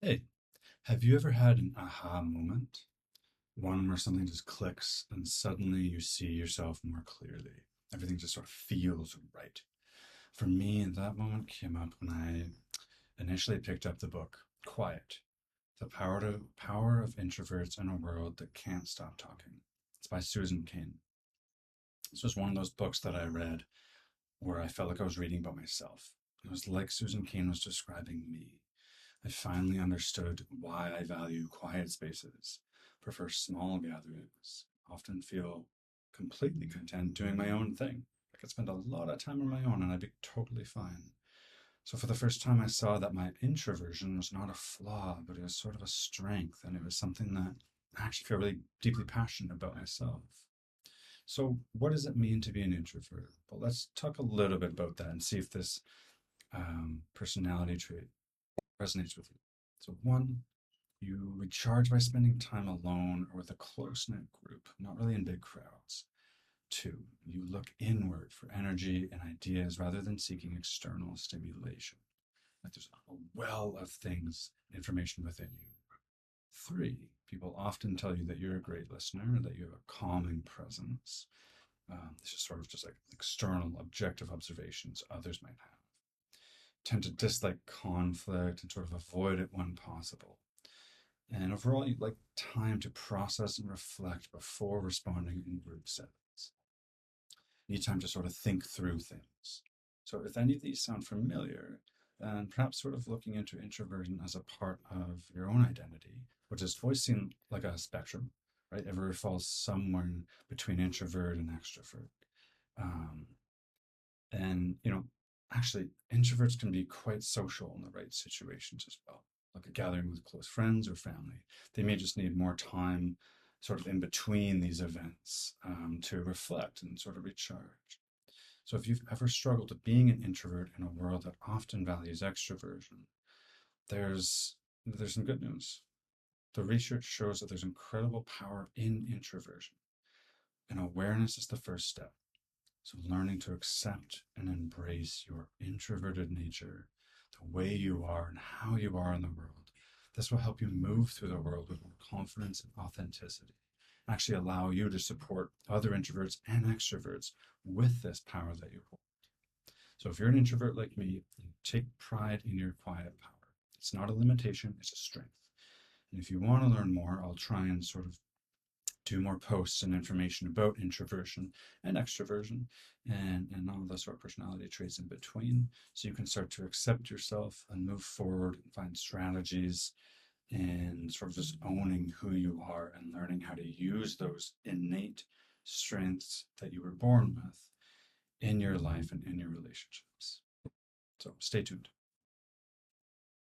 Hey, have you ever had an aha moment? One where something just clicks and suddenly you see yourself more clearly. Everything just sort of feels right. For me, that moment came up when I initially picked up the book Quiet: The Power of Introverts in a World That Can't Stop Talking. It's by Susan Cain. This was one of those books that I read where I felt like I was reading about myself. It was like Susan Cain was describing me. I finally understood why I value quiet spaces, prefer small gatherings, often feel completely content doing my own thing. I could spend a lot of time on my own and I'd be totally fine. So for the first time, I saw that my introversion was not a flaw, but it was sort of a strength, and it was something that I actually feel really deeply passionate about myself. So, what does it mean to be an introvert? Well, let's talk a little bit about that and see if this personality trait resonates with you. So, one, you recharge by spending time alone or with a close knit group, not really in big crowds. Two, you look inward for energy and ideas rather than seeking external stimulation. Like there's a well of things, information within you. Three, people often tell you that you're a great listener, that you have a calming presence. This is sort of just like external, objective observations others might have. Tend to dislike conflict and sort of avoid it when possible. And overall, you'd like time to process and reflect before responding in group settings. You need time to sort of think through things. So, if any of these sound familiar, then perhaps sort of looking into introversion as a part of your own identity, which is always seen like a spectrum, right? Ever falls somewhere between introvert and extrovert. Um, and, actually, introverts can be quite social in the right situations as well, like a gathering with close friends or family. They may just need more time sort of in between these events to reflect and sort of recharge. So if you've ever struggled with being an introvert in a world that often values extroversion, there's some good news. The research shows that there's incredible power in introversion, and awareness is the first step. So, learning to accept and embrace your introverted nature, the way you are and how you are in the world, this will help you move through the world with more confidence and authenticity. Actually, allow you to support other introverts and extroverts with this power that you hold. So, if you're an introvert like me, take pride in your quiet power. It's not a limitation, it's a strength. And if you want to learn more, I'll try and sort of do more posts and information about introversion and extroversion and all the sort of personality traits in between. So you can start to accept yourself and move forward and find strategies and sort of just owning who you are and learning how to use those innate strengths that you were born with in your life and in your relationships. So stay tuned.